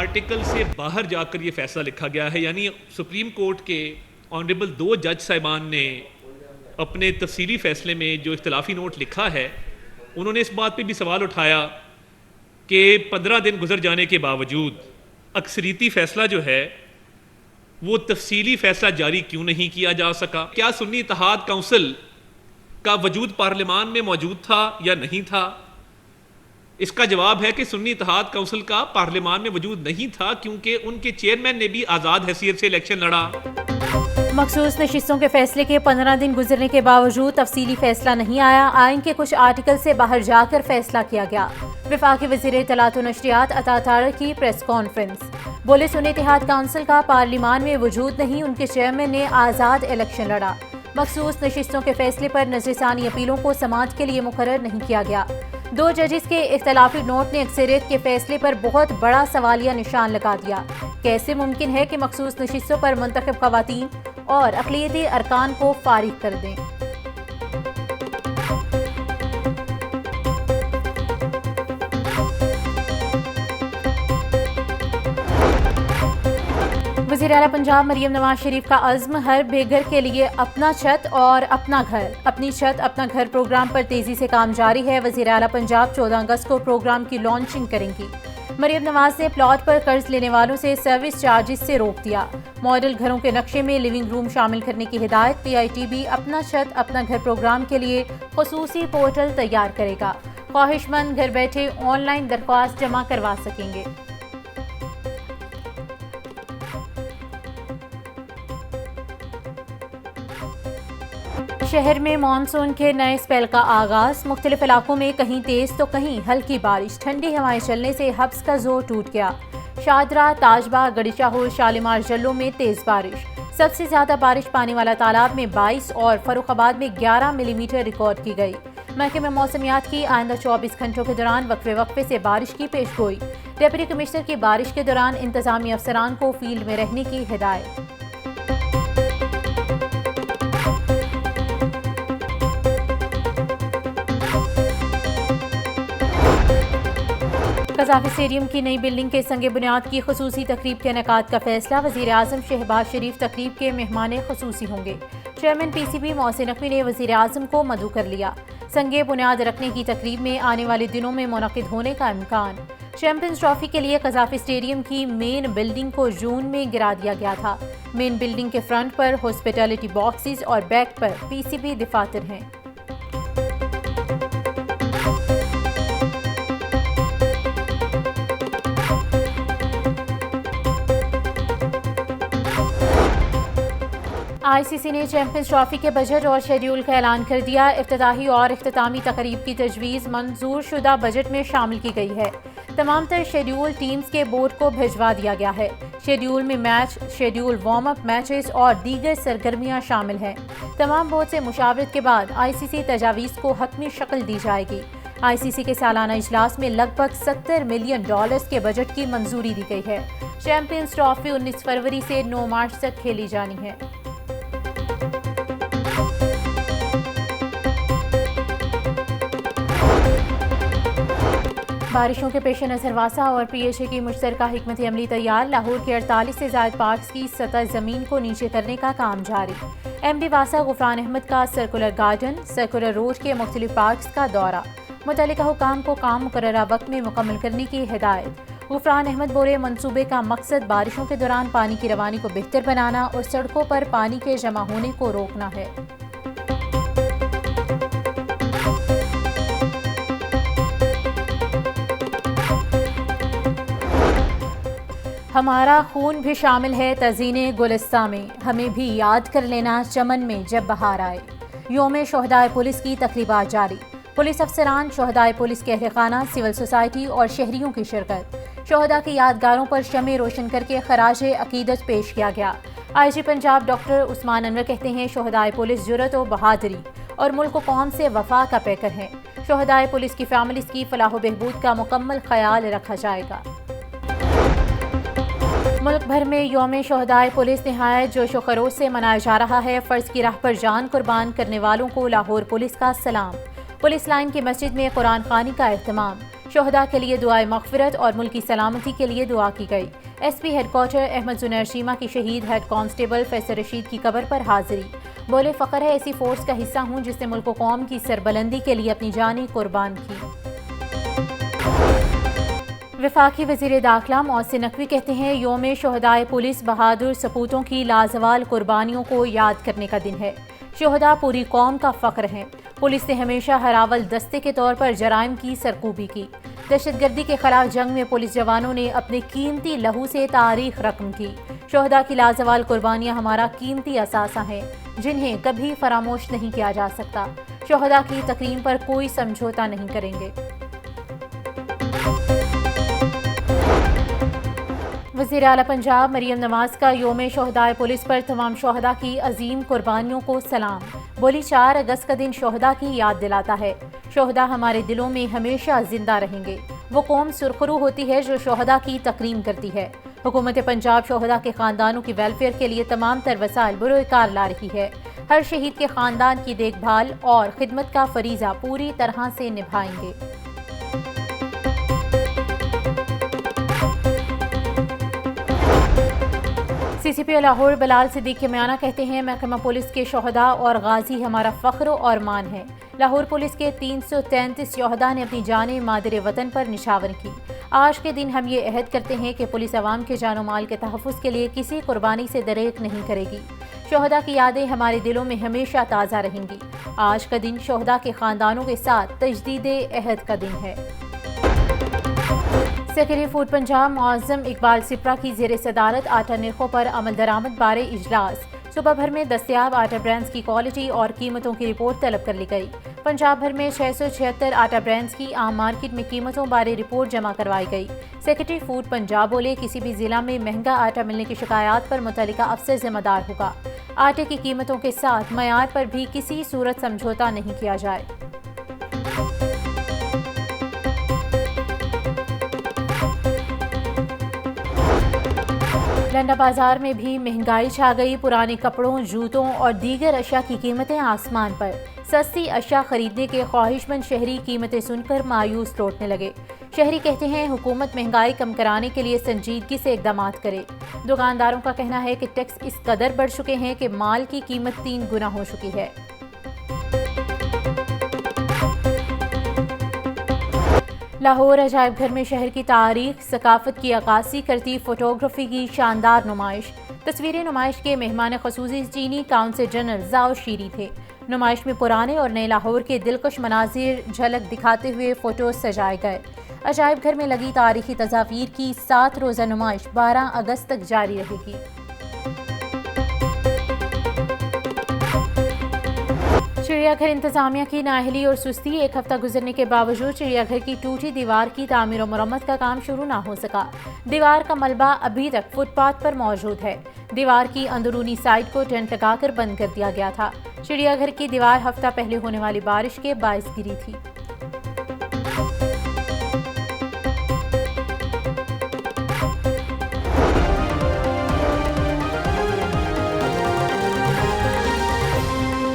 Article से बाहर जाकर ये फैसला लिखा गया है, यानी सुप्रीम कोर्ट के ऑनरेबल 2 जज साहिबान ने अपने तफसीली फ़ैसले में जो इख्तलाफी नोट लिखा है, उन्होंने इस बात पे भी सवाल उठाया कि 15 दिन गुजर जाने के बावजूद अक्सरीती फ़ैसला जो है वो तफसीली फ़ैसला जारी क्यों नहीं किया जा सका। क्या सुन्नी इत्तेहाद काउंसिल का वजूद पार्लियामान में मौजूद था या नहीं था? इसका जवाब है कि सुन्नी इत्तेहाद काउंसिल का पार्लियामान में वजूद नहीं था, क्योंकि उनके चेयरमैन ने भी आज़ाद हैसियत से इलेक्शन लड़ा। मखसूस नशिस्तों के फैसले के 15 दिन गुजरने के बावजूद तफसीली फैसला नहीं आया। आइन के कुछ आर्टिकल से बाहर जाकर फैसला किया गया। वफाकी वज़ीर इत्तलात व नशरियात अता तारिक की प्रेस कॉन्फ्रेंस। बोले सुन्नी इत्तेहाद काउंसिल का पार्लियामान में वजूद नहीं, उनके चेयरमैन ने आज़ाद इलेक्शन लड़ा। मखसूस नशिस्तों के फैसले पर नजरसानी अपीलों को समाअत के लिए मुकर्रर नहीं किया गया। 2 जजेस के इख्तलाफी नोट ने अक्सरियत के फैसले पर बहुत बड़ा सवालिया निशान लगा दिया। कैसे मुमकिन है कि मखसूस नशिस्तों पर मुंतखब खवातीन और अक़लियती अरकान को फारिग कर दें? वज़ीर आला पंजाब मरियम नवाज शरीफ का अज़्म, हर बेघर के लिए अपना छत और अपना घर। अपनी छत अपना घर प्रोग्राम पर तेजी से काम जारी है। वज़ीर आला पंजाब 14 अगस्त को प्रोग्राम की लॉन्चिंग करेंगी। मरियम नवाज ने प्लॉट पर कर्ज लेने वालों से सर्विस चार्जेस से रोक दिया। मॉडल घरों के नक्शे में लिविंग रूम शामिल करने की हिदायत। PITB अपना छत अपना घर प्रोग्राम के लिए खुसूसी पोर्टल तैयार करेगा। ख्वाहिशमंद घर बैठे ऑनलाइन दरख्वास्त जमा करवा सकेंगे। शहर में मानसून के नए स्पेल का आगाज। मुख्तलिफ इलाकों में कहीं तेज तो कहीं हल्की बारिश। ठंडी हवाएं चलने से हब्स का जोर टूट गया। शादरा, ताजबाग, गड़ीचाहुर, शालीमार जल्लों में तेज बारिश। सबसे ज्यादा बारिश पानी वाला तालाब में 22 और फर्रुखाबाद में 11 मिलीमीटर रिकॉर्ड की गई। महकमे मौसमियात की आइंदा 24 घंटों के दौरान वक्फे वक्फे से बारिश की पेशगोई। डिप्टी कमिश्नर की बारिश के दौरान इंतजामी अफसरान को फील्ड में रहने की हिदायत। कज़ाफ़ी स्टेडियम की नई बिल्डिंग के संगे बुनियाद की खुसूसी तकरीब के इनेकाद का फैसला। वज़ीर आज़म शहबाज शरीफ तकरीब के मेहमान खुसूसी होंगे। चेयरमैन PCB मोहसिन नकवी ने वज़ीर आज़म को मदऊ कर लिया। संगे बुनियाद रखने की तकरीब में आने वाले दिनों में मुनक़िद होने का इम्कान। चैंपियंस ट्रॉफी के लिए कज़ाफ़ी स्टेडियम की मेन बिल्डिंग को जून में गिरा दिया गया था। मेन बिल्डिंग के फ्रंट पर हॉस्पिटैलिटी बॉक्सेस और बैक पर PCB दफातर हैं। ICC ने चैंपियंस ट्रॉफी के बजट और शेड्यूल का ऐलान कर दिया। इफ्तिताही और इख्तितामी तकरीब की तजवीज़ मंजूर शुदा बजट में शामिल की गई है। तमाम तर शेड्यूल टीम्स के बोर्ड को भिजवा दिया गया है। शेड्यूल में match, schedule warm up matches और दीगर सरगर्मियां शामिल हैं। तमाम बोर्ड से मुशावरत के बाद ICC तजावीज़ को हतमी शक्ल दी जाएगी। ICC के सालाना इजलास में लगभग $70 मिलियन के बजट की मंजूरी दी गई है। चैंपियंस ट्रॉफी 19 फरवरी से 9 मार्च तक खेली जानी है। बारिशों के पेश नज़र वासा और PHA की मुश्तरका हिकमत अमली तैयार। लाहौर के 48 से ज़ायद पार्क्स की सतह ज़मीन को नीचे करने का काम जारी। MD वासा गुफरान अहमद का सर्कुलर गार्डन, सर्कुलर रोड के मुख्तलिफ पार्क्स का दौरा। मुतल्लिका हुकाम को काम मुकर्ररा वक्त में मुकम्मल करने की हिदायत। गुफरान अहमद बोले मंसूबे का मकसद बारिशों के दौरान पानी की रवानी को बेहतर बनाना और सड़कों पर पानी के जमा होने को रोकना है। हमारा खून भी शामिल है तज़ीने गुलिस्तां में, हमें भी याद कर लेना चमन में जब बहार आए। योम शोहदाए पुलिस की तकरीबात जारी। पुलिस अफसरान, शोहदाए पुलिस के अहलखाना, सिविल सोसाइटी और शहरियों की शिरकत। शोहदा की यादगारों पर शमे रोशन करके खराज अकीदत पेश किया गया। IG पंजाब डॉक्टर उस्मान अनवर कहते हैं शोहदाए पुलिस जुर्रत और बहादुरी और मुल्क कौम से वफा का पैकर है। शोहदाए पुलिस की फैमिलीज की फलाह बहबूद का मुकम्मल ख्याल रखा जाएगा। मुल्क भर में यौम शोहदाए पुलिस नहायत जोश व खरोश से मनाया जा रहा है। फ़र्ज़ की राह पर जान कुर्बान करने वालों को लाहौर पुलिस का सलाम। पुलिस लाइन की मस्जिद में कुरान खानी का एहतमाम। शोहदा के लिए दुआए मग़फ़िरत और मुल्क की सलामती के लिए दुआ की गई। SP हेडक्वार्टर अहमद जुनैर शीमा की शहीद हेड कांस्टेबल फैसल रशीद की कब्र पर हाजिरी। बोले, फ़ख्र है ऐसी फोर्स का हिस्सा हूँ जिसने मुल्क व कौम की सरबलंदी के लिए अपनी जानें कुर्बान की। वफाकी वज़ीर दाखिला मोहसिन नकवी कहते हैं, योम शोहदाए पुलिस बहादुर सपूतों की लाजवाल कुर्बानियों को याद करने का दिन है। शोहदा पूरी कौम का फ़ख्र हैं। पुलिस ने हमेशा हरावल दस्ते के तौर पर जराइम की सरकूबी की। दहशतगर्दी के खिलाफ जंग में पुलिस जवानों ने अपने कीमती लहू से तारीख रकम की। शोहदा की लाजवाल कुर्बानियाँ हमारा कीमती असासा हैं, जिन्हें कभी फरामोश नहीं किया जा सकता। शोहदा की तकरीम पर कोई समझौता नहीं करेंगे। वज़ीर आला पंजाब मरियम नवाज का योम शोहदाए पुलिस पर तमाम शोहदा की अजीम कुर्बानियों को सलाम। बोली, 4 अगस्त का दिन शोहदा की याद दिलाता है। शोहदा हमारे दिलों में हमेशा जिंदा रहेंगे। वो कौम सुरखरू होती है जो शोहदा की तकरीम करती है। हुकूमत पंजाब शोहदा के ख़ानदानों की वेलफेयर के लिए तमाम तर वसाइल बुरोकार ला रही है। हर शहीद के ख़ानदान की देखभाल और खिदमत का फरीज़ा पूरी तरह से निभाएंगे। CCP लाहौर बिलाल सिद्दीक के म्याना कहते हैं, महकमा पुलिस के शोहदा और गाजी हमारा फ़ख्र और मान है। लाहौर पुलिस के 333 शोहदा ने अपनी जानें मादरे वतन पर निछावर की। आज के दिन हम ये अहद करते हैं कि पुलिस अवाम के जानो माल के तहफ़्फ़ुज़ के लिए किसी कुर्बानी से दरेक नहीं करेगी। शोहदा की यादें हमारे दिलों में हमेशा ताज़ा रहेंगी। आज का दिन शोहदा के ख़ानदानों के साथ तजदीद अहद का दिन है। सेक्रेटरी फूड पंजाब मुअज़्ज़म इकबाल सिप्रा की ज़ेर सदारत आटा निर्खों पर अमल दरामद बारे इजलास। सुबह भर में दस्तयाब आटा ब्रांड्स की क्वालिटी और कीमतों की रिपोर्ट तलब कर ली गई। पंजाब भर में 676 आटा ब्रांड्स की आम मार्केट में कीमतों बारे रिपोर्ट जमा करवाई गई। सेक्रेटरी फूड पंजाब बोले, किसी भी जिला में महंगा आटा मिलने की शिकायत पर मुतल्लिका अफसर जिम्मेदार होगा। आटे की कीमतों के साथ मयार पर भी किसी सूरत समझौता नहीं किया जाए। लंडा बाजार में भी महंगाई छा गई। पुराने कपड़ों, जूतों और दीगर अशिया की कीमतें आसमान पर। सस्ती अशिया खरीदने के ख्वाहिशमंद शहरी कीमतें सुनकर मायूस लौटने लगे। शहरी कहते हैं, हुकूमत महंगाई कम कराने के लिए संजीदगी से इकदाम करे। दुकानदारों का कहना है कि टैक्स इस कदर बढ़ चुके हैं कि माल की कीमत 3 गुना हो चुकी है। लाहौर अजायब घर में शहर की तारीख सकाफत की अक्कासी करती फोटोग्राफी की शानदार नुमाइश। तस्वीरें नुमाइश के मेहमान ख़ुसूसी चीनी काउंसिल जनरल जाओ शीरी थे। नुमाइश में पुराने और नए लाहौर के दिलकश मनाजिर झलक दिखाते हुए फ़ोटो सजाए गए। अजायब घर में लगी तारीखी तस्वीर की 7 रोज़ा नुमाइश 12 अगस्त तक जारी रहेगी। चिड़ियाघर इंतजामिया की नाअहली और सुस्ती। 1 हफ्ता गुजरने के बावजूद चिड़ियाघर की टूटी दीवार की तामीर और मरम्मत का काम शुरू ना हो सका। दीवार का मलबा अभी तक फुटपाथ पर मौजूद है। दीवार की अंदरूनी साइड को टेंट लगाकर बंद कर दिया गया था। चिड़ियाघर की दीवार हफ्ता पहले होने वाली बारिश के बायस गिरी थी।